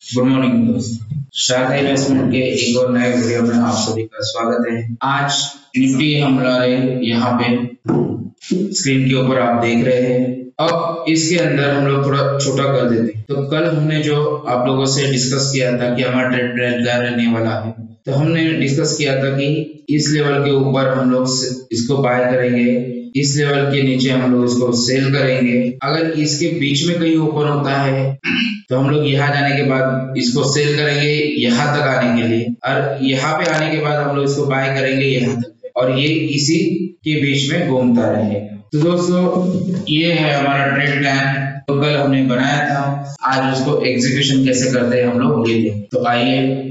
Good morning दोस्त। Sharda investment के एक और नए वीडियो में आप सभी का स्वागत है। आज निफ्टी हमारे यहाँ पे स्क्रीन के ऊपर आप देख रहे हैं। अब इसके अंदर हम लोग थोड़ा छोटा कर देते हैं। तो कल हमने जो आप लोगों से डिस्कस किया था कि हमारा ट्रेड क्या रहने वाला है, तो हमने डिस्कस किया था कि इस लेवल के ऊपर हम लोग इसको बाय करेंगे, इस लेवल के नीचे हम लोग इसको सेल करेंगे। अगर इसके बीच में कहीं ओपन होता है तो हम लोग यहाँ जाने के बाद इसको सेल करेंगे यहाँ तक आने के लिए, और यहाँ पे आने के बाद हम लोग इसको बाय करेंगे यहाँ तक, और ये इसी के बीच में घूमता रहेगा। तो दोस्तों ये है हमारा ट्रेड प्लान, तो कल हमने बनाया था। आज उसको एग्जीक्यूशन कैसे करते हैं हम लोग ये देखें। तो आइए,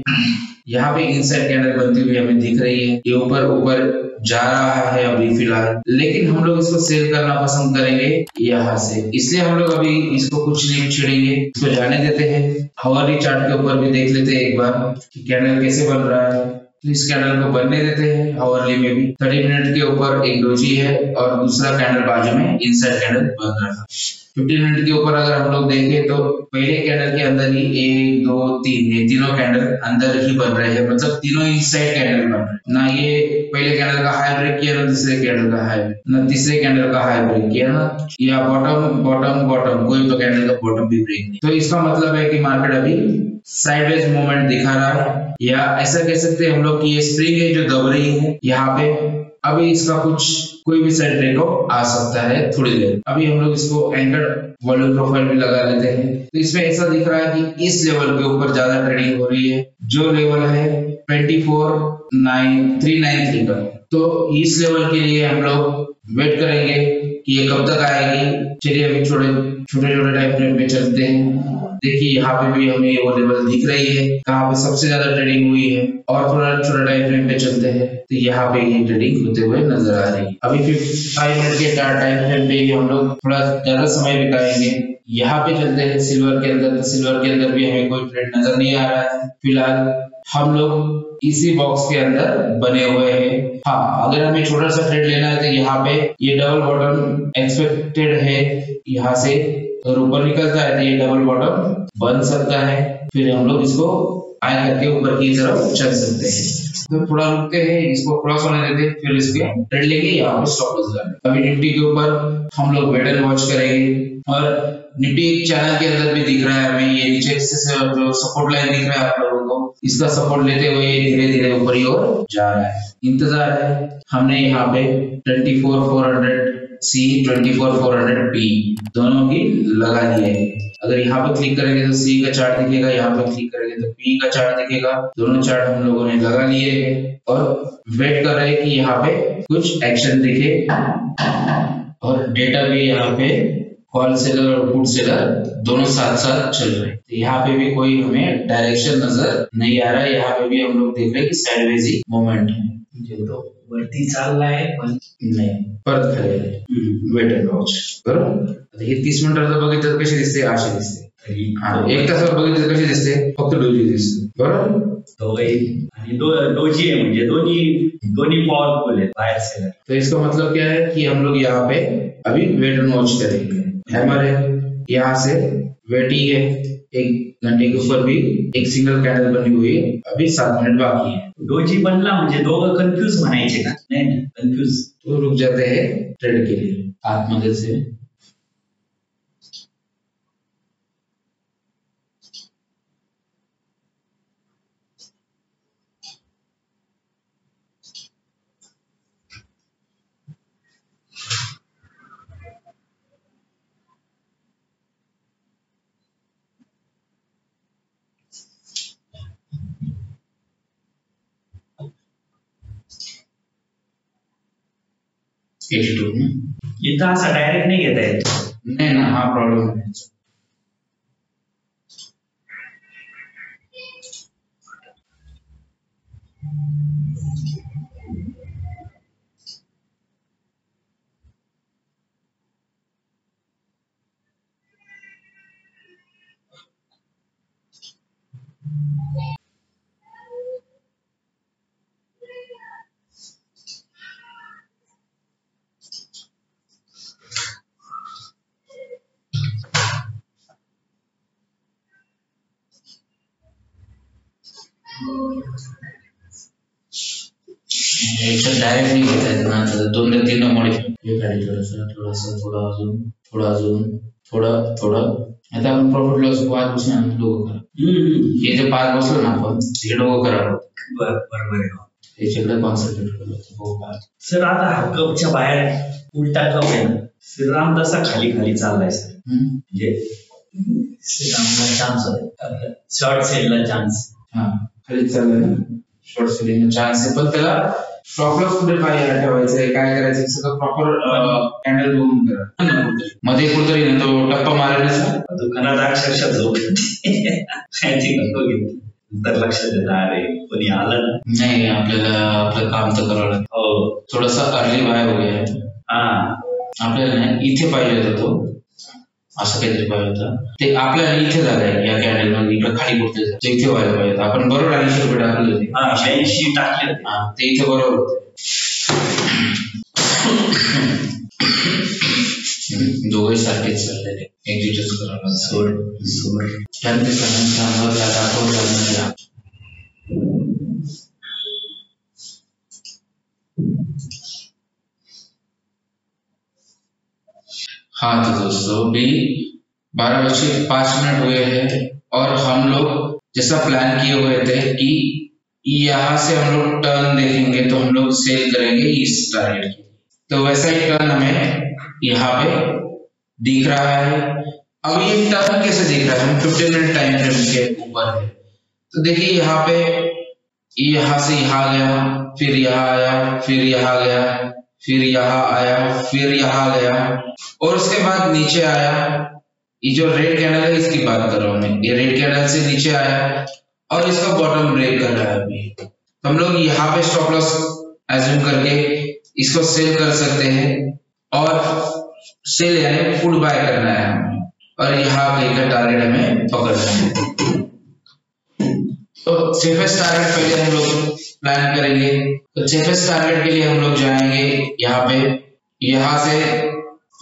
यहाँ पे इनसाइड कैंडल बनती हुई हमें दिख रही है, ये ऊपर ऊपर जा रहा है अभी फिलहाल, लेकिन हम लोग इसको सेल करना पसंद करेंगे यहाँ से, इसलिए हम लोग अभी इसको कुछ नहीं छेड़ेंगे, इसको जाने देते हैं। हवाली चार्ट के ऊपर भी देख लेते हैं एक बार कि कैंडल कैसे बन रहा है। तो इस कैंडल को बनने देते हैं। हॉर्ली में भी 30 मिनट के ऊपर एक डोजी है और दूसरा कैंडल बाजू में इनसाइड कैंडल बन रहा है। 15 मिनट के ऊपर अगर हम लोग देखें तो पहले कैंडल के अंदर ही 1 2 3 ये तीनों कैंडल अंदर ही बन रहे हैं, मतलब तीनों इनसाइड कैंडल बन रहे हैं। ना ये पहले कैंडल का हाई ब्रेक किया, ना दूसरे कैंडल का हाई, ना तीसरे कैंडल का हाई ब्रेक किया, ना या बॉटम बॉटम बॉटम, कोई तो कैंडल का बॉटम भी ब्रेक नहीं। तो इसका मतलब है कि मार्केट अभी साइडवेज मूवमेंट दिखा रहा है, या ऐसा कह सकते हैं हम लोग कि ये स्प्रिंग है जो दब रही है यहाँ पे। अभी इसका कुछ कोई भी साइड ब्रेकआउट आ सकता है थोड़ी देर। अभी हम लोग इसको एंकर वॉल्यूम प्रोफाइल भी लगा लेते हैं। तो इसमें ऐसा दिख रहा है कि इस लेवल के ऊपर ज्यादा ट्रेडिंग हो रही है, जो लेवल है 24,393 का। तो इस लेवल के लिए हम लोग वेट करेंगे कि ये कब तक आएगी। चलिए अभी छोटे छोटे टाइम फ्रेम पे चलते हैं। देखिए यहाँ पे भी हमें वो लेवल दिख रही है कहाँ पे सबसे ज्यादा ट्रेडिंग हुई है, और थोड़ा छोटा टाइम फ्रेम पे चलते हैं तो यहाँ पे ये ट्रेडिंग होते हुए नजर आ रही है। अभी 5 मिनट के टाइम फ्रेम पे हम लोग थोड़ा ज्यादा समय बिताएंगे। यहाँ पे चलते हैं सिल्वर के अंदर, तो सिल्वर के अंदर भी हमें कोई ट्रेड नजर नहीं आ रहा है फिलहाल। हम लोग इसी बॉक्स के अंदर बने हुए हैं। हाँ, अगर हमें छोटा सा ट्रेड लेना है तो यहाँ पे ये डबल बॉटम एक्सपेक्टेड है, यहाँ से और ऊपर निकलता है तो ये डबल बॉटम बन सकता है, फिर हम लोग इसको आय करके ऊपर की तरफ चल सकते हैं। तो थोड़ा रुकते हैं, इसको क्रॉस होने देते हैं, फिर इसके ट्रेड लेके यहाँ पे स्टॉप लॉस लगाएंगे। अभी निफ्टी के ऊपर हम लोग वेट एंड वॉच करेंगे, और निफ्टी चैनल के अंदर भी दिख रहा है हमें, ये नीचे से जो सपोर्ट लाइन दिख रहा है आप लोगों को, इसका सपोर्ट लेते हुए धीरे धीरे ऊपर की ओर जा रहा है। इंतजार है, हमने यहाँ पे 24,400 सी 24,400 पी दोनों की लगा लिए। अगर यहाँ पे क्लिक करेंगे तो सी का चार्ट दिखेगा, यहाँ पे क्लिक करेंगे तो पी का चार्ट दिखेगा। दोनों चार्ट हम लोगों ने लगा लिए हैं और वेट कर रहे हैं कि यहाँ पे कुछ एक्शन दिखे, और डेटा भी यहाँ पे कॉल सेलर और पुट सेलर दोनों साथ साथ चल रहे हैं। तो यहाँ पे भी कोई हमें डायरेक्शन नजर नहीं आ रहा है। यहाँ पे भी हम लोग देख रहे हैं कि साइडवेज ही मोमेंट है, तो वरती चाल रहा है पण नाही परत खाली वेट एंड वॉच बरोबर। हे 30 मिनिटाचं बघितलं तर कशी दिसते, अशी दिसते। एक तासावर बघितलं कशी दिसते, फक्त डोजी दिसते बरोबर। डोजी है म्हणजे दोन्ही पावरफुल है बायर सेलर। तो इसका मतलब क्या है कि हम लोग यहाँ पे अभी वेट एंड वॉच करेंगे। हमारे यहाँ से वेटिंग है, 1 घंटे के ऊपर भी एक सिंगल कैंडल बनी हुई है, अभी 7 मिनट बाकी है। डोजी बनला म्हणजे दोघं कन्फ्यूज म्हणायचे का? नाही कन्फ्यूज, तो रुक जाते हैं ट्रेड के लिए आतमध्ये से। इथं असं डायरेक्ट नाही घेता येत, नाही ना, हा प्रॉब्लेम आहे। याच्यात डायरेक्ट नाही घेता येत ना, 2 ते 3 मॉडिफाय हे खाली थोडंसं थोडं अजून थोडं आता आपण प्रॉफिट लॉस 5 बसून डोकं करा. हे जे 5 बसलो ना आपण हे डोकं करा. बरोबर आहे. याच्याकडे कॉन्सन्ट्रेट करतो. सर आता हा कपच्या बाहेर उलटा कप आहे ना, श्रीराम तसा खाली चाललाय सर. म्हणजे श्रीरामला चान्स आहे, शॉर्ट सेलला चान्स. खाली चाललाय, शॉर्ट सेलिंग चान्स आहे, पण त्याला स्टॉप लॉस कुठे ठेवायचंय, काय करायचं सगळं प्रॉपर कॅन्डल बघून करा. मध्ये कुठेतरी ना तो टप्पा मारायचा दुकानात अक्षरशः झोप तर लक्षात येतं अरे कोणी आलं नाही, आपल्याला आपलं काम तर करावं लागेल. हो, थोडासा अर्ली बाय हो गया. आपल्याला नाही इथे पाहिजे होता तो, असं काहीतरी पाहिजे होतं ते आपल्याला इथे झालंय या कॅन्डल मध्ये, इकडे खाली कुठे इथे व्हायला पाहिजे होतं. आपण बरोबर 80 रुपये टाकले होते, 80 टाकले होते, ते इथे बरोबर होते. दोघे सारखेच चाललेले, एक्झिक्यूट करायला सोड त्यांचे सगळ्यांचा दाखवून झाला. हाँ तो दोस्तों भी 12:05 हुए हैं और हम लोग जैसा प्लान किए हुए थे कि यहाँ से हम लोग टर्न देखेंगे तो हम लोग सेल करेंगे इस टारगेट की, तो वैसा ही टर्न हमें यहाँ पे दिख रहा है. अब ये टर्न कैसे दिख रहा है, हम 15 मिनट टाइम फ्रेम के ऊपर है. तो देखिए यहाँ पे यहाँ से यहाँ गया, फिर यहाँ आया, फिर यहाँ गया, फिर यहाँ आया, फिर यहाँ गया और उसके बाद नीचे आया. ये जो रेड कैंडल है इसकी बात कर रहा हूँ मैं, ये रेड कैंडल से नीचे आया और इसका बॉटम ब्रेक कर रहा है. अभी हम लोग यहाँ पे स्टॉप लॉस एज्यूम करके इसको सेल कर सकते हैं और सेल यानी पुट बाय करना है हमें, और यहाँ लेकर टारगेट हमें पकड़ना है. तो सेफेस्ट टारगेट पहले हम लोग प्लान करेंगे. तो सेफेस्ट टारगेट के लिए हम लोग जाएंगे यहाँ पे, यहाँ से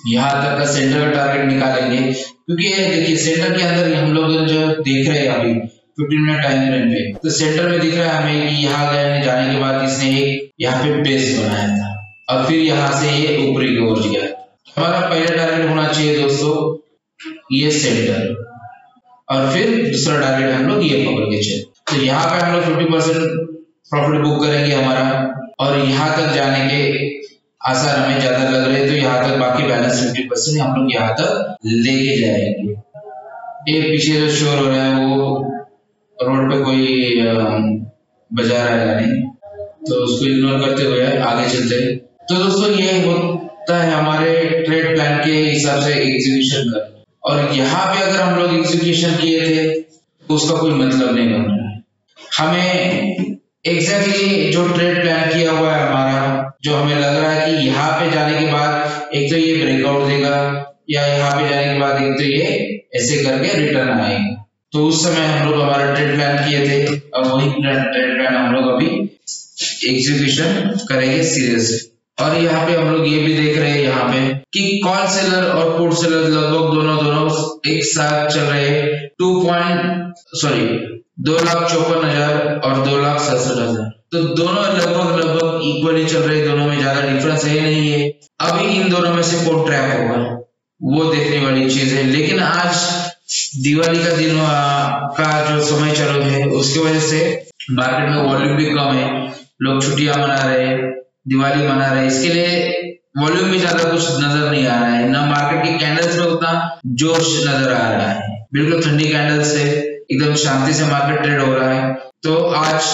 यहाँ तक का सेंटर का टारगेट निकालेंगे, क्योंकि ये देखिए सेंटर के अंदर हम लोग जो देख रहे हैं अभी 15 मिनट टाइम फ्रेम पे, तो सेंटर में दिख रहा है हमें कि यहाँ गए जाने के बाद इसने एक यहाँ पे बेस बनाया था और फिर यहाँ से ये ऊपरी की ओर गया. हमारा पहला टारगेट होना चाहिए दोस्तों ये सेंटर, और फिर दूसरा टारगेट हम लोग ये पकड़ के चले. तो यहाँ पे हम लोग 50% प्रॉफिट बुक करेंगे हमारा, और यहाँ तक जाने के आसार हमें ज्यादा लग रहे हैं, तो यहाँ तक बाकी बैलेंस 50% हम लोग यहाँ तक लेके जाएंगे. ये पीछे जो शोर हो रहा है वो रोड पे कोई बजा रहा है नहीं, तो उसको इग्नोर करते हुए आगे चलते हैं. तो दोस्तों ये होता है हमारे ट्रेड प्लान के हिसाब से एग्जीक्यूशन का, और यहाँ पे अगर हम लोग एग्जीक्यूशन किए थे तो उसका कोई मतलब नहीं बन रहा है. हमें एग्जैक्टली जो ट्रेड प्लान किया हुआ है हमारा, जो हमें लग रहा है कि यहाँ पे जाने के बाद एक तो ये ब्रेकआउट देगा, या यहाँ पे जाने के बाद एक तो ये ऐसे करके रिटर्न आएगा, तो उस समय हम लोग हमारा ट्रेड प्लान किए थे, और वही ट्रेड प्लान हम लोग अभी एग्जीक्यूशन करेंगे सीरियसली. और यहाँ पे हम लोग ये भी देख रहे हैं यहाँ पे कि कॉल सेलर और पुट सेलर लगभग दोनों एक साथ चल रहे हैं. 2,54,000 और 2,67,000, तो दोनों लगभग इक्वली चल रहे हैं, दोनों में ज्यादा डिफरेंस है नहीं है. अभी इन दोनों में से कौन ट्रैप होगा वो देखने वाली चीज है. लेकिन आज दिवाली का दिन का जो समय चालू है उसकी वजह से मार्केट में वॉल्यूम भी कम है, लोग छुट्टियां मना रहे हैं, दिवाली मना रहे हैं, इसके लिए वॉल्यूम भी ज्यादा कुछ नजर नहीं आ रहा है. ना मार्केट की कैंडल्स में उतना जोश नजर आ रहा है, बिल्कुल ठंडी कैंडल से एकदम शांति से मार्केट ट्रेड हो रहा है. तो आज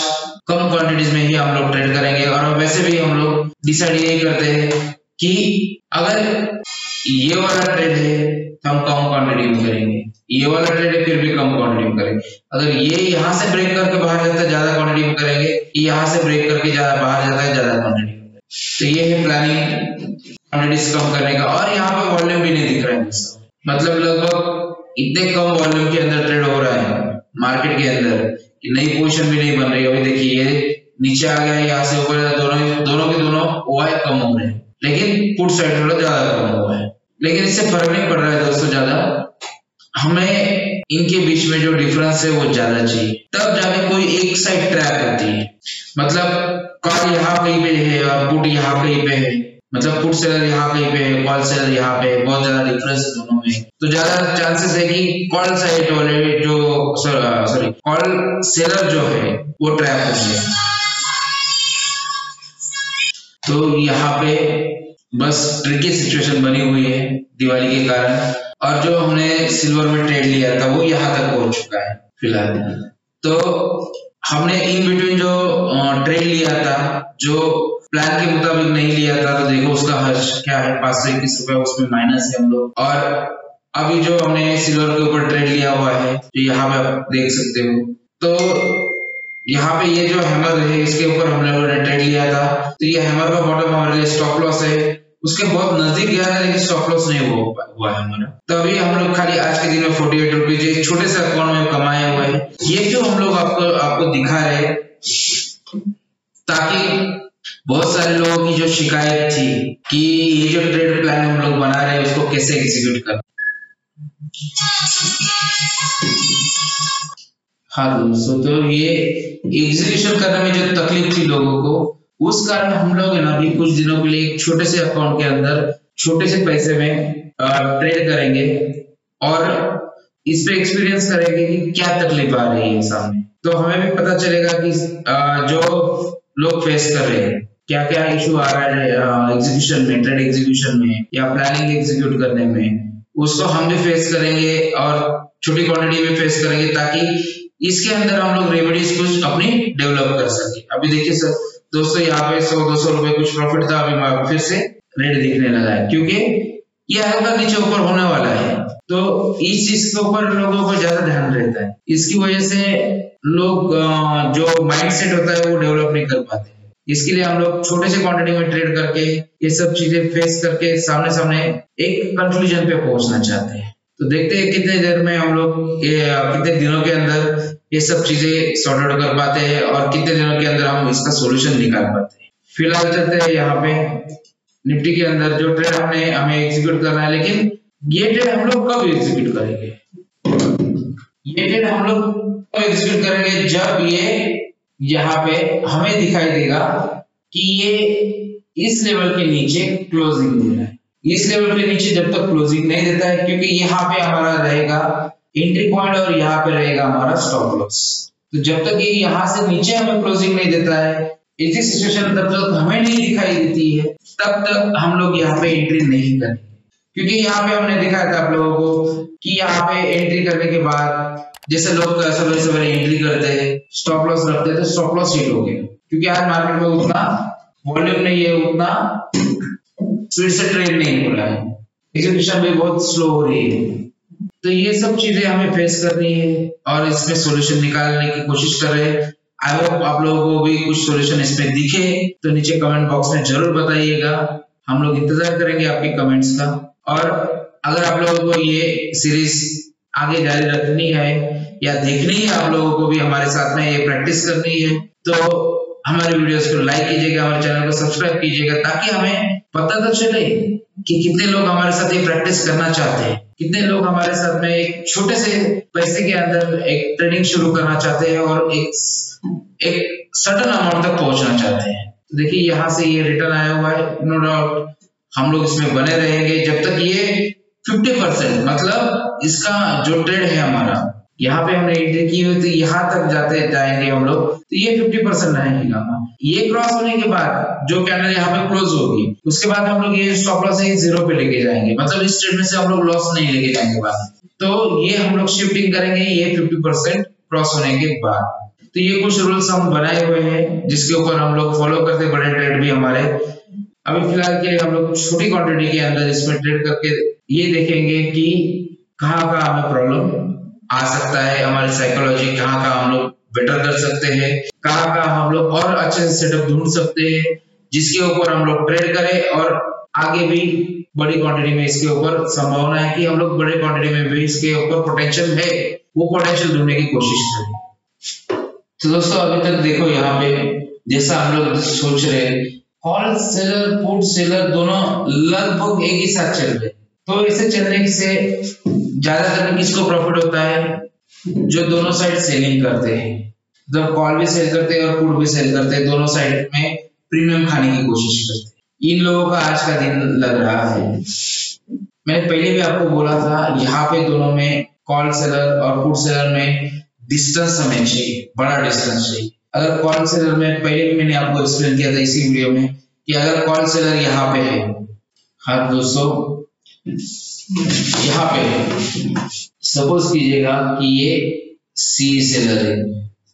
कम क्वांटिटीज में ही हम लोग ट्रेड करेंगे, और वैसे भी हम लोग डिसाइड यही करते हैं कि अगर ये वाला ट्रेड है तो हम कम क्वांटिटी में करेंगे, ये वाला ट्रेड है फिर भी कम क्वांटिटी में करेंगे. अगर ये यहाँ से ब्रेक करके बाहर जाता है ज्यादा क्वांटिटी में करेंगे, यहाँ से ब्रेक करके बाहर जाता है ज्यादा क्वांटिटी में. तो ये है प्लानिंग क्वांटिटीज कम करने का. और यहाँ पे वॉल्यूम भी नहीं दिख रहा है, मतलब लगभग इतने कम वॉल्यूम के अंदर ट्रेड हो रहा है मार्केट के अंदर कि नई पोजीशन भी नहीं बन रही. अभी देखिए ये नीचे आ गया है, यहाँ से ऊपर दोनों के दोनों ओआई कम हो रहे हैं, लेकिन पुट साइड थोड़ा ज्यादा कम हुआ है. लेकिन इससे फर्क नहीं पड़ रहा है दोस्तों ज्यादा. हमें इनके बीच में जो डिफरेंस है वो ज्यादा चाहिए, तब जाके कोई एक साइड ट्रैप होती है। मतलब कॉल यहाँ कहीं पे है और पुट यहाँ कहीं पे है, मतलब पुट सेलर यहाँ कहीं पे है, कॉल सेलर यहाँ पे है, बहुत ज्यादा डिफरेंस है दोनों में, तो ज्यादा चांसेस है कि कॉल साइड वाले जो सॉरी कॉल सेलर जो है वो ट्रैप हो जाए। तो यहाँ पे बस ट्रिकी सिचुएशन बनी हुई है दिवाली के कारण, और जो हमने सिल्वर में ट्रेड लिया था वो यहाँ तक पहुंच चुका है फिलहाल। तो हमने इन बिटवीन जो ट्रेड लिया था, जो प्लान के मुताबिक नहीं लिया था, तो देखो उसका हर्ष क्या है, 521 रुपए उसमें माइनस है हम लोग। और अभी जो हमने सिल्वर के ऊपर ट्रेड लिया हुआ है, जो यहाँ पे आप देख सकते हो, तो यहाँ पे ये जो हैमर है इसके ऊपर हम लोगों ने ट्रेड लिया था, तो ये हैमर का बॉटम हमारे लिए स्टॉप लॉस है, उसके बहुत नजदीक गया है लेकिन स्टॉप लॉस नहीं हुआ है हमारा। तो अभी हम लोग खाली आज के दिन में 48 रुपीज एक छोटे से अकाउंट में कमाए हुए हैं। ये जो हम लोग आपको दिखा रहे हैं, ताकि बहुत सारे लोगों की जो शिकायत थी कि ये जो ट्रेड प्लान हम लोग बना रहे हैं उसको कैसे एग्जीक्यूट करना। हाँ दोस्तों, तो ये एग्जीक्यूशन करने में जो तकलीफ थी लोगों को, उस कारण हम लोग है ना अभी कुछ दिनों के लिए एक छोटे से अकाउंट के अंदर छोटे से पैसे में ट्रेड करेंगे और इस पे एक्सपीरियंस करेंगे कि क्या तकलीफ आ रही है सामने। तो हमें भी पता चलेगा कि जो लोग फेस कर रहे हैं क्या क्या इशू आ रहा है एग्जीक्यूशन में, ट्रेड एग्जीक्यूशन में या प्लानिंग एग्जीक्यूट करने में, उसको हम भी फेस करेंगे और छोटी क्वांटिटी में फेस करेंगे, ताकि इसके अंदर हम लोग रेमेडीज कुछ अपनी डेवलप कर सके। अभी देखिए सर दोस्तों, यहाँ पे 100-200 रुपए कुछ प्रॉफिट था, अभी फिर से रेट दिखने लगा है, क्योंकि ये हल्का नीचे ऊपर होने वाला है। तो इस चीज के ऊपर लोगों को ज्यादा ध्यान रहता है, इसकी वजह से लोग जो माइंडसेट होता है वो डेवलप नहीं कर पाते। इसके लिए हम लोग छोटे से क्वांटिटी में ट्रेड करके ये सब चीजें फेस करके सामने सामने एक कंक्लूजन पे पहुंचना चाहते हैं। तो देखते हैं कितने देर में हम लोग कितने दिनों के अंदर ये सब चीजें सॉर्ट आउट कर पाते हैं और कितने दिनों के अंदर हम इसका सॉल्यूशन निकाल पाते हैं। फिलहाल चलते हैं यहाँ पे निफ्टी के अंदर जो ट्रेड हमें एग्जीक्यूट करना है, लेकिन ये ट्रेड हम लोग कब एग्जीक्यूट करेंगे? ये ट्रेड हम लोग कब एग्जीक्यूट करेंगे? जब ये यहाँ पे हमें दिखाई देगा कि ये इस लेवल के नीचे क्लोजिंग दे रहा है। इस लेवल के नीचे जब तक क्लोजिंग नहीं देता है, क्योंकि यहाँ पे हमारा रहेगा एंट्री पॉइंट और यहाँ पे रहेगा हमारा स्टॉप लॉस। तो जब तक ये यहाँ से नीचे हमें क्लोजिंग नहीं देता है, ऐसी सिचुएशन तब तक हमें नहीं दिखाई देती है, तब तक हम लोग यहाँ पे एंट्री नहीं करेंगे। क्योंकि यहाँ पे हमने दिखाया था आप लोगों को कि यहाँ पे एंट्री करने के बाद जैसे लोग सवेरे सवेरे एंट्री करते हैं, स्टॉप लॉस रखते हैं, तो स्टॉप लॉस हिट हो गया, क्योंकि आज मार्केट में उतना वॉल्यूम नहीं है, उतना स्पीड से ट्रेड नहीं हो रहा है, एग्जीक्यूशन भी बहुत स्लो हो रही है। तो ये सब चीजें हमें फेस करनी है और इसमें सॉल्यूशन निकालने की कोशिश कर रहे हैं। आई होप आप लोगों को भी कुछ सॉल्यूशन इसमें दिखे तो नीचे कमेंट बॉक्स में जरूर बताइएगा, हम लोग इंतजार करेंगे आपके कमेंट्स का। और अगर आप लोगों को ये सीरीज आगे जारी रखनी है या देखनी है, आप लोगों को भी हमारे साथ में ये प्रैक्टिस करनी है, तो हमारे वीडियोस को लाइक कीजिएगा, हमारे चैनल को सब्सक्राइब कीजिएगा, ताकि हमें पता तो चले कि कितने लोग हमारे साथ ये प्रैक्टिस करना चाहते हैं, कितने लोग हमारे साथ में एक छोटे से पैसे के अंदर एक ट्रेडिंग शुरू करना चाहते हैं और एक सडन अमाउंट तक पहुंचना चाहते हैं। तो देखिए यहाँ से ये रिटर्न आया हुआ है, नो डाउट हम लोग इसमें बने रहेंगे जब तक ये 50% मतलब इसका जो ट्रेड है हमारा, यहाँ पे हमने एंट्री की हुई, तो यहाँ तक जाएंगे हम लोग, तो ये 50% रहेगा। ये क्रॉस होने के बाद जो कैंडल यहाँ पे क्लोज होगी, उसके बाद हम लोग ये स्टॉप लॉस 0 पे लेके जाएंगे, मतलब इस ट्रेड में से हम लोग लॉस नहीं लेके जाएंगे बाद। तो ये हम लोग शिफ्टिंग करेंगे ये 50% क्रॉस होने के बाद। तो ये कुछ रूल्स हम बनाए हुए हैं जिसके ऊपर हम लोग फॉलो करते, बड़े ट्रेड भी हमारे। अभी फिलहाल के लिए हम लोग छोटी क्वांटिटी के अंदर इसमें ट्रेड करके ये देखेंगे कि कहाँ हमें प्रॉब्लम आ सकता है, हमारी साइकोलॉजी कहाँ हम लोग बेटर कर सकते हैं, कहाँ हम लोग और अच्छे से सेटअप ढूंढ सकते हैं जिसके ऊपर हम लोग ट्रेड करें, और आगे भी बड़ी क्वांटिटी में इसके ऊपर संभावना है कि हम लोग बड़े क्वांटिटी में भी इसके ऊपर पोटेंशियल है, वो पोटेंशियल ढूंढने की कोशिश करें। तो दोस्तों अभी तक देखो यहाँ पे जैसा हम लोग सोच रहे हैं, कॉल सेलर पुट सेलर दोनों लगभग एक ही साथ चल रहे, तो इसे चलने से ज्यादातर में किसको प्रॉफिट होता है? जो दोनों साइड सेलिंग करते हैं, जब कॉल भी सेल करते हैं और पुट भी सेल करते हैं, दोनों साइड में प्रीमियम खाने की कोशिश करते हैं। इन लोगों का आज का दिन लग रहा है। मैंने पहले भी आपको बोला था, यहाँ पे दोनों में कॉल सेलर और पुट सेलर में डिस्टेंस हमें चाहिए, बड़ा डिस्टेंस चाहिए। अगर कॉल सेलर में, पहले भी मैंने आपको एक्सप्लेन किया था इसी वीडियो में, कि अगर कॉल सेलर यहाँ पे है, हाँ दोस्तों यहाँ पे सपोज कीजिएगा कि ये सी सेलर है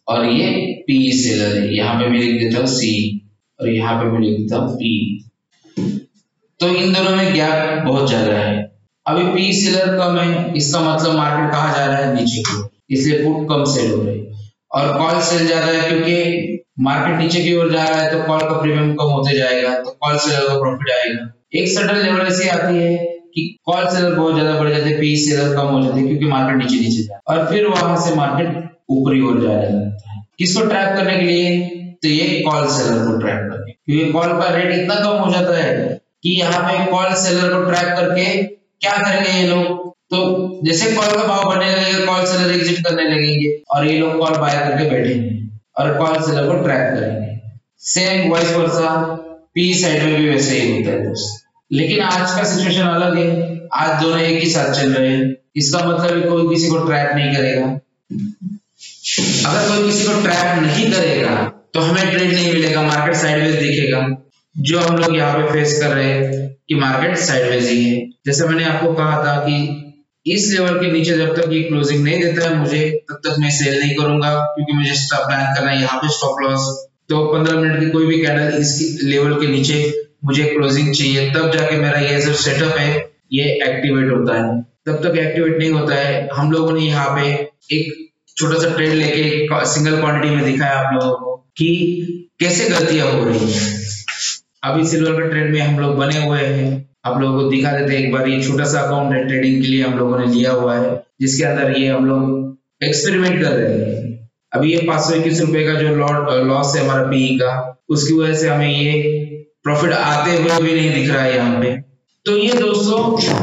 और ये पी सेलर है, यहाँ पे मैं लिख देता हूँ सी और यहाँ पे मैं लिख देता हूँ पी। तो इन दोनों में गैप बहुत ज्यादा है। अभी पी सेलर कम है, इसका मतलब मार्केट कहाँ जा रहा है? नीचे की ओर, इसलिए पुट कम सेल हो रही है। और कॉल सेल ज्यादा है क्योंकि मार्केट नीचे की ओर जा रहा है, तो कॉल का प्रीमियम कम होते जाएगा, तो कॉल सेलर का प्रॉफिट आएगा। एक सडन लेवल ऐसी आती है कि कॉल सेलर बहुत ज्यादा बढ़ जाते हैं, पी सेलर कम हो जाते हैं क्योंकि मार्केट नीचे नीचे जाए, और फिर वहां से मार्केट ऊपरी ओर जाने लगता है। किसको ट्रैक करने के लिए? तो ये कॉल सेलर को ट्रैक करने, क्योंकि कॉल का रेट इतना कम हो जाता है कि यहाँ पे कॉल सेलर को ट्रैक करके क्या करेंगे ये लोग? तो जैसे कॉल का भाव बढ़ने लगेगा, कॉल सेलर एग्जिट करने लगेंगे और ये लोग कॉल बाय करके बैठेंगे और कॉल सेलर को ट्रैक करेंगे। Same vice versa P side में भी वैसे ही होता है दोस्त। लेकिन आज का सिचुएशन अलग है, आज दोनों एक ही साथ चल रहे हैं। इसका मतलब कोई किसी को ट्रैक नहीं करेगा। अगर कोई किसी को ट्रैक नहीं करेगा तो हमें ट्रेड नहीं मिलेगा, मार्केट साइडवेज दिखेगा, जो हम लोग यहाँ पे फेस कर रहे हैं कि मार्केट साइडवेज ही है। जैसे मैंने आपको कहा था कि इस लेवल के नीचे जब तक ये क्लोजिंग नहीं देता है मुझे, तब तक मैं सेल नहीं करूंगा, क्योंकि मुझे स्टॉप प्लान करना है। यहाँ पे स्टॉप लॉस, तो 15 मिनट की कोई भी कैंडल इस लेवल के नीचे मुझे क्लोजिंग चाहिए, तब जाके मेरा ये जो सेटअप है ये एक्टिवेट होता है। तब तक एक्टिवेट नहीं होता है। हम लोगों ने यहाँ पे एक छोटा सा ट्रेड लेके सिंगल क्वांटिटी में दिखाया आप लोगों को कि कैसे गलतियां हो रही है। अभी सिल्वर के ट्रेड में हम लोग बने हुए हैं, आप लोगों को दिखा देते हैं एक बार। ये छोटा सा अकाउंट है, ट्रेडिंग के लिए हम लोगों ने लिया हुआ है, जिसके अंदर ये हम लोग एक्सपेरिमेंट कर रहे हैं। अभी ये 521 रुपए का जो लॉस है हमारा पीई का, उसकी वजह से हमें ये प्रॉफिट आते हुए भी नहीं दिख रहा है यहाँ पे। तो ये दोस्तों,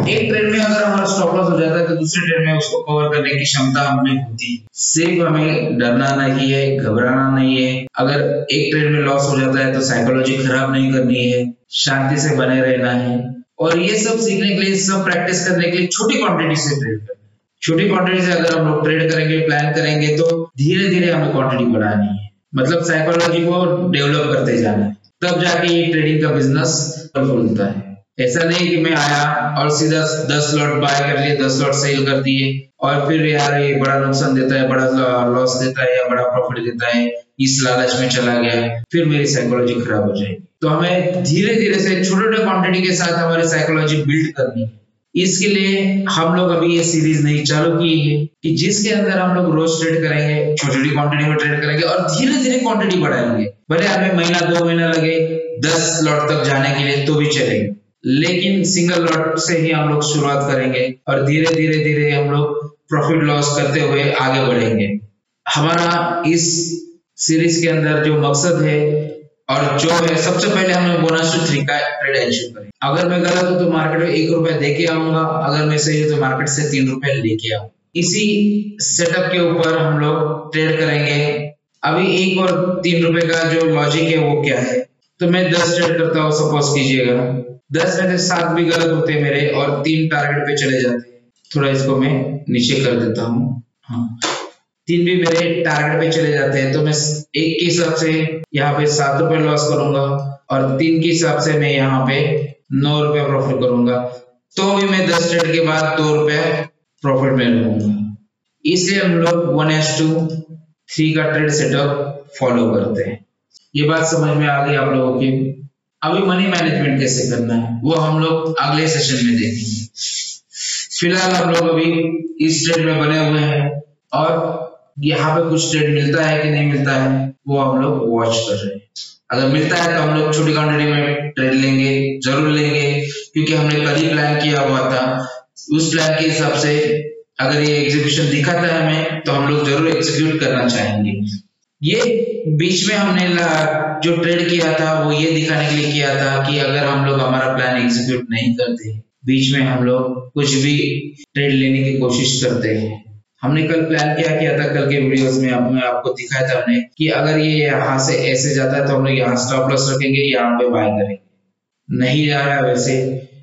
एक ट्रेड में अगर हमारा स्टॉप लॉस हो जाता है तो दूसरे ट्रेड में उसको कवर करने की क्षमता हमें होती है। सिर्फ हमें डरना नहीं है, घबराना नहीं है। अगर एक ट्रेड में लॉस हो जाता है तो साइकोलॉजी खराब नहीं करनी है, शांति से बने रहना है। और ये सब सीखने के लिए, सब प्रैक्टिस करने के लिए छोटी क्वांटिटी से ट्रेड करना है। छोटी क्वांटिटी से अगर हम लोग ट्रेड करेंगे, प्लान करेंगे, तो धीरे धीरे हमें क्वांटिटी बढ़ानी है, मतलब साइकोलॉजी को डेवलप करते जाना है, तब जाके ये ट्रेडिंग का बिजनेस खुलता है। ऐसा नहीं कि मैं आया और सीधा 10 लॉट बाय कर लिए, 10 लॉट सेल कर दिए और फिर यार ये बड़ा नुकसान देता है, बड़ा लॉस देता है या बड़ा प्रॉफिट देता है, इस लालच में चला गया, फिर मेरी साइकोलॉजी खराब हो जाएगी। तो हमें धीरे धीरे से छोटे छोटे क्वांटिटी के साथ हमारी साइकोलॉजी बिल्ड करनी है। इसके लिए हम लोग अभी ये सीरीज नहीं चालू की है कि जिसके अंदर हम लोग रोज ट्रेड करेंगे, छोटी छोटी क्वांटिटी में ट्रेड करेंगे और धीरे धीरे क्वांटिटी बढ़ाएंगे। भले हमें महीना 2 महीना लगे 10 लॉट तक जाने के लिए तो भी चलेगा, लेकिन सिंगल लॉट से ही हम लोग शुरुआत करेंगे और धीरे धीरे धीरे हम लोग प्रॉफिट लॉस करते हुए आगे बढ़ेंगे। हमारा इस सीरीज के अंदर जो मकसद है और जो है, सबसे पहले हमें बोनस टू 3 का ट्रेड एंश्योर करें। अगर मैं गलत हूं तो मार्केट में 1 रुपया दे के आऊंगा, अगर मैं सही हूं तो मार्केट से 3 रुपया लेके आऊंगा। इसी सेटअप के ऊपर हम लोग ट्रेड करेंगे। अभी 1 और 3 रुपए का जो लॉजिक है वो क्या है, तो मैं 10 ट्रेड करता हूँ, सपोज कीजिएगा 10 में से 7 भी गलत होते हैं मेरे और 3 टारगेट पे चले जाते हैं। थोड़ा इसको मैं नीचे कर देता हूँ, हाँ, 3 भी मेरे टारगेट पे चले जाते हैं, तो मैं 1 के हिसाब से यहाँ पे 7 रुपए लॉस करूंगा और 3 के हिसाब से मैं यहाँ पे 9 रुपया प्रॉफिट करूंगा, तो भी मैं 10 ट्रेड के बाद 2 रुपया प्रॉफिट में रहूंगा। इसलिए हम लोग 1:3 का ट्रेड सेटअप फॉलो करते हैं। ये बात समझ में आ गई आप लोगों की। अभी मनी मैनेजमेंट कैसे करना है वो हम लोग अगले सेशन में देखेंगे। फिलहाल हम लोग अभी इस ट्रेड में बने हुए हैं और यहाँ पे कुछ ट्रेड मिलता है कि नहीं मिलता है वो हम लोग वॉच कर रहे हैं। अगर मिलता है तो हम लोग छोटी क्वांटिटी में ट्रेड लेंगे, जरूर लेंगे, क्योंकि हमने कल ही प्लान किया हुआ था। उस प्लान के हिसाब से अगर ये एग्जीक्यूशन दिखाता है हमें तो हम लोग जरूर एग्जीक्यूट करना चाहेंगे। ये बीच में हमने जो ट्रेड किया था वो ये दिखाने के लिए किया था कि अगर हम लोग हमारा प्लान एग्जीक्यूट नहीं करते, बीच में हम लोग कुछ भी ट्रेड लेने की कोशिश करते हैं। हमने कल प्लान क्या किया था, कल के वीडियोस में आपको दिखाया था हमने कि अगर ये यहाँ से ऐसे जाता है तो हम लोग यहाँ स्टॉप लॉस रखेंगे, यहाँ पे बाय करेंगे। नहीं जा रहा है वैसे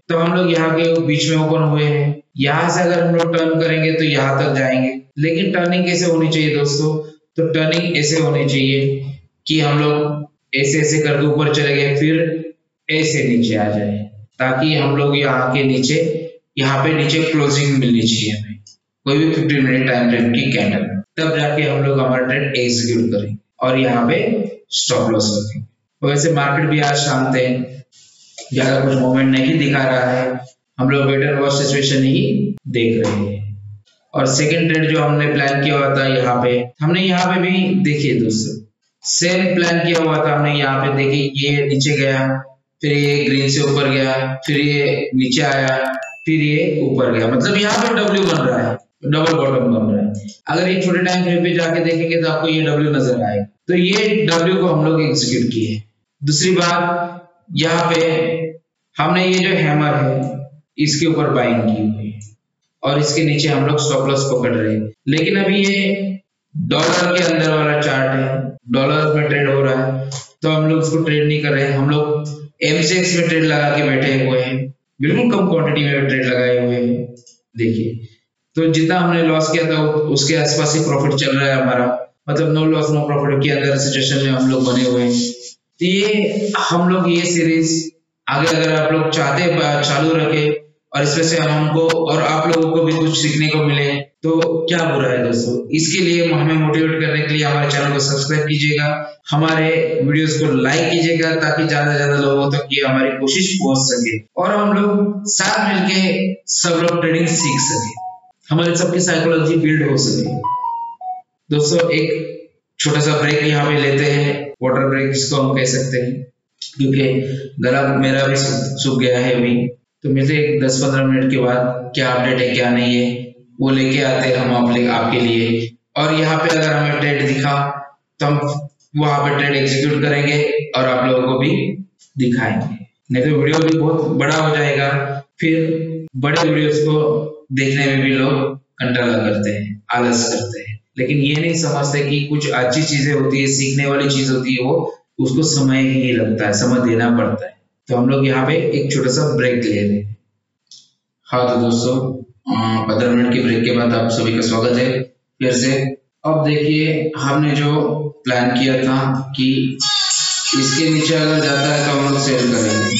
तो हम लोग यहाँ के बीच में ओपन हुए हैं, यहाँ से अगर हम लोग टर्न करेंगे तो यहाँ तक जाएंगे। लेकिन टर्निंग कैसे होनी चाहिए दोस्तों? तो टर्निंग ऐसे होनी चाहिए कि हम लोग ऐसे ऐसे करके ऊपर चले गए, फिर ऐसे नीचे आ जाए, ताकि हम लोग यहाँ के नीचे, यहाँ पे नीचे क्लोजिंग मिलनी चाहिए हमें, कोई भी 15 मिनट टाइम फ्रेम की कैंडल, तब जाके हम लोग हमारा ट्रेड एग्जीक्यूट करेंगे और यहाँ पे स्टॉप लॉस रखेंगे। वैसे मार्केट भी आज शांत है, ज्यादा कुछ मूवमेंट नहीं दिखा रहा है, हम लोग वेट एंड वॉच सिचुएशन ही देख रहे हैं। और सेकंड ट्रेड जो हमने प्लान किया हुआ था, यहाँ पे हमने यहाँ पे भी देखिए दोस्तों सेम प्लान किया हुआ था हमने। यहाँ पे देखिए ये नीचे गया, फिर ये ग्रीन से ऊपर गया, फिर ये नीचे आया, फिर ये ऊपर गया, मतलब यहाँ पे डब्ल्यू बन रहा है, डबल बॉटम बन रहा है। अगर ये छोटे टाइम फ्रेम पे जाके देखेंगे तो आपको ये डब्ल्यू नजर आएगा, तो ये डब्ल्यू को हम लोग एग्जीक्यूट किए। दूसरी बात, यहाँ पे हमने ये जो हैमर है इसके ऊपर बाइंग की हुई है और इसके नीचे हम लोग स्टॉप लॉस पकड़ रहे हैं। लेकिन अभी ये डॉलर के अंदर वाला चार्ट है, डॉलर में ट्रेड हो रहा है, तो हम लोग उसको ट्रेड नहीं कर रहे हैं। हम लोग एमसीएक्स में ट्रेड लगा के बैठे हुए हैं, बिल्कुल कम क्वांटिटी में ट्रेड लगाए हुए हैं। देखिए तो जितना हमने लॉस किया था उसके आसपास ही प्रॉफिट चल रहा है हमारा, मतलब नो लॉस नो प्रॉफिट के अंदर सिचुएशन में हम लोग बने हुए हैं। तो ये हम लोग ये सीरीज आगे अगर आप लोग चाहते चालू रखे और इसमें से हमको और आप लोगों को भी कुछ सीखने को मिले तो क्या बुरा है दोस्तों। इसके लिए हमें मोटिवेट करने के लिए हमारे चैनल को सब्सक्राइब कीजिएगा, हमारे वीडियोस को लाइक कीजिएगा, ताकि ज्यादा से ज्यादा लोगों तक ये हमारी कोशिश पहुंच सके और हम लोग साथ मिलके सब लोग ट्रेडिंग सीख सके, हमारे सबकी साइकोलॉजी बिल्ड हो सके। दोस्तों एक छोटा सा ब्रेक यहाँ पे लेते हैं, वाटर ब्रेक जिसको हम कह सकते हैं, क्योंकि गला मेरा भी सूख गया है अभी। तो मिलते 10-15 मिनट के बाद क्या अपडेट है क्या नहीं है वो लेके आते हैं हम आपके लिए। और यहाँ पे अगर हमें ट्रेड दिखा तो हम वहां पे ट्रेड एग्जीक्यूट करेंगे और आप लोगों को भी दिखाएंगे, नहीं तो वीडियो भी बहुत बड़ा हो जाएगा, फिर बड़े वीडियोस को देखने में भी लोग कंटाला करते हैं, आलस करते हैं। लेकिन ये नहीं समझते कि कुछ अच्छी चीजें होती है, सीखने वाली चीज होती है, वो उसको समय ही लगता है, समय देना पड़ता है। तो हम लोग यहाँ पे एक छोटा सा ब्रेक ले रहे हैं। हाँ तो दोस्तों 15 मिनट के ब्रेक के बाद आप सभी का स्वागत है फिर से। अब देखिए हमने जो प्लान किया था कि इसके नीचे अगर जाता है तो हम लोग सेल करेंगे,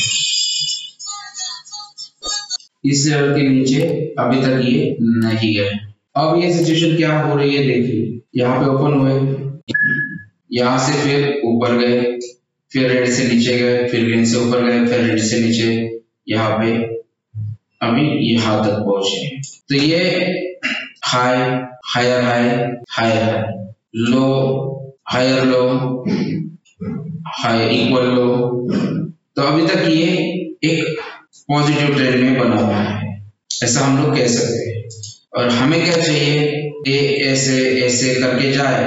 इस लेवल के नीचे अभी तक ये नहीं गए। अब ये सिचुएशन क्या हो रही है देखिए, यहाँ पे ओपन हुए, यहाँ से फिर ऊपर गए, फिर रेड से नीचे गए, फिर ग्रीन से ऊपर गए, फिर रेड से नीचे, यहाँ पे अभी यहाँ तक पहुंचे। तो ये high higher high higher high, low higher low high equal low, तो अभी तक ये एक पॉजिटिव ट्रेंड में बना हुआ है, ऐसा हम लोग कह सकते हैं। और हमें क्या चाहिए, ये ऐसे ऐसे करके जाए,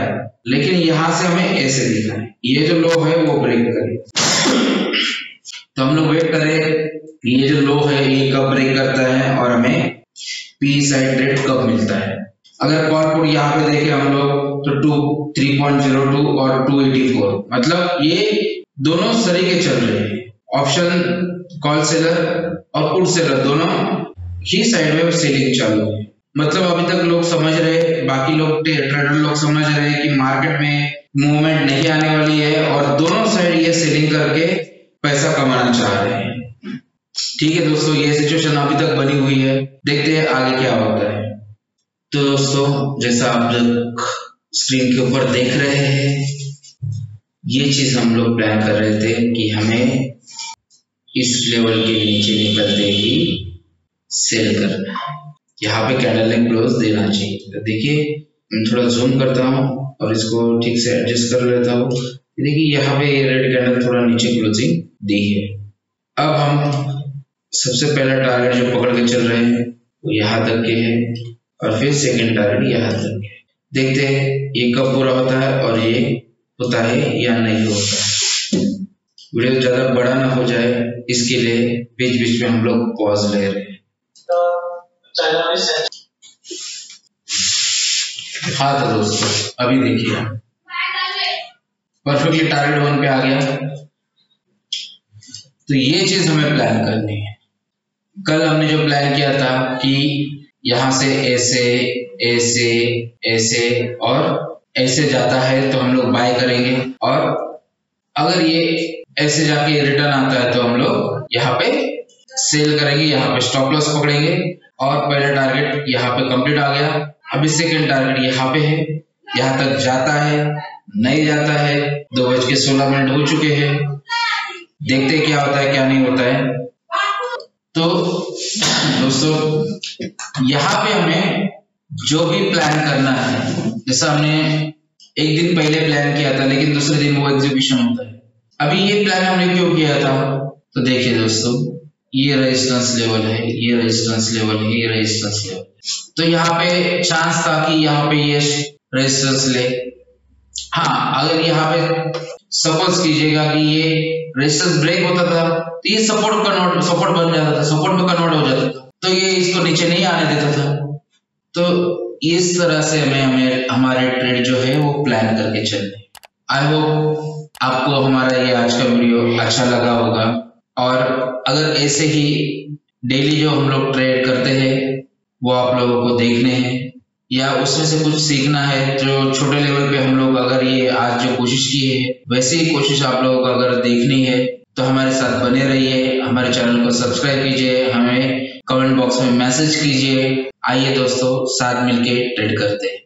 लेकिन यहां से हमें ऐसे दिखा है, ये जो लो है वो ब्रेक करे। तो हम लोग वेट करें ये जो लो है ये कब ब्रेक करता है और हमें पी साइड रेट कब मिलता है। अगर कॉल पुट यहाँ पे देखें हम लोग तो 3.02 और 284, मतलब ये दोनों सरीके चल रहे हैं, ऑप्शन कॉल सेलर और पुट सेलर दोनों ही साइड में सेलिंग चालू है। मतलब अभी तक लोग समझ रहे, बाकी लोग ट्रेडर लोग समझ रहे हैं कि मार्केट में मूवमेंट नहीं आने वाली है और दोनों साइड ये सेलिंग करके पैसा कमाना चाह रहे हैं। ठीक है दोस्तों, ये सिचुएशन अभी तक बनी हुई है, देखते हैं आगे क्या होता है। तो दोस्तों जैसा आप लोग स्क्रीन के ऊपर देख रहे हैं, ये चीज हम लोग प्लान कर रहे थे कि हमें इस लेवल के नीचे निकलते ही सेल करना है, यहाँ पे कैंडल लाइन क्लोज देना चाहिए। तो देखिए मैं थोड़ा जूम करता हूँ और इसको ठीक से एडजस्ट कर लेता हूँ। देखिए यहाँ पे ये रेड कैंडल थोड़ा नीचे क्लोजिंग दी है। अब हम सबसे पहला टारगेट जो पकड़ के चल रहे हैं वो यहाँ तक के है और फिर सेकंड टारगेट यहाँ तक है। देखते हैं ये कब पूरा होता है और ये होता है या नहीं होता है। वीडियो ज्यादा बड़ा ना हो जाए इसके लिए बीच बीच में हम लोग पॉज ले रहे हैं। हाँ तो दोस्तों अभी देखिए परफेक्टली टारगेट 1 पे आ गया। तो ये चीज हमें प्लान करनी है। कल हमने जो प्लान किया था कि यहाँ से ऐसे ऐसे ऐसे और ऐसे जाता है तो हम लोग बाय करेंगे, और अगर ये ऐसे जाके रिटर्न आता है तो हम लोग यहाँ पे सेल करेंगे, यहाँ पे स्टॉप लॉस पकड़ेंगे। और पहला टारगेट यहाँ पे कंप्लीट आ गया। अभी सेकंड टारगेट यहाँ पे है, यहाँ तक जाता है नहीं जाता है। 2:16 हो चुके हैं, देखते क्या होता है क्या नहीं होता है। तो दोस्तों यहाँ पे हमें जो भी प्लान करना है, जैसा हमने एक दिन पहले प्लान किया था लेकिन दूसरे दिन वो एग्जीक्यूशन होता है। अभी ये प्लान हमने क्यों किया था, तो देखिए दोस्तों ये रेजिस्टेंस लेवल है, ये रेजिस्टेंस लेवल है, ये रेजिस्टेंस लेवल। तो यहाँ पे चांस था कि यहाँ पे ये रेजिस्टेंस ले। हाँ अगर यहाँ पे सपोज कीजिएगा कि ये रेजिस्टेंस ब्रेक होता था तो ये सपोर्ट बन जाता था, सपोर्ट में कन्वर्ट हो जाता था, तो ये इसको नीचे नहीं आने देता था। तो इस तरह से हमें हमारे ट्रेड जो है वो प्लान करके चलने। आई होप आपको हमारा ये आज का वीडियो अच्छा लगा होगा, और अगर ऐसे ही डेली जो हम लोग ट्रेड करते हैं वो आप लोगों को देखने हैं या उसमें से कुछ सीखना है, जो छोटे लेवल पे हम लोग अगर ये आज जो कोशिश की है वैसे ही कोशिश आप लोगों को अगर देखनी है तो हमारे साथ बने रहिए। हमारे चैनल को सब्सक्राइब कीजिए, हमें कमेंट बॉक्स में मैसेज कीजिए। आइए दोस्तों साथ मिलके ट्रेड करते हैं।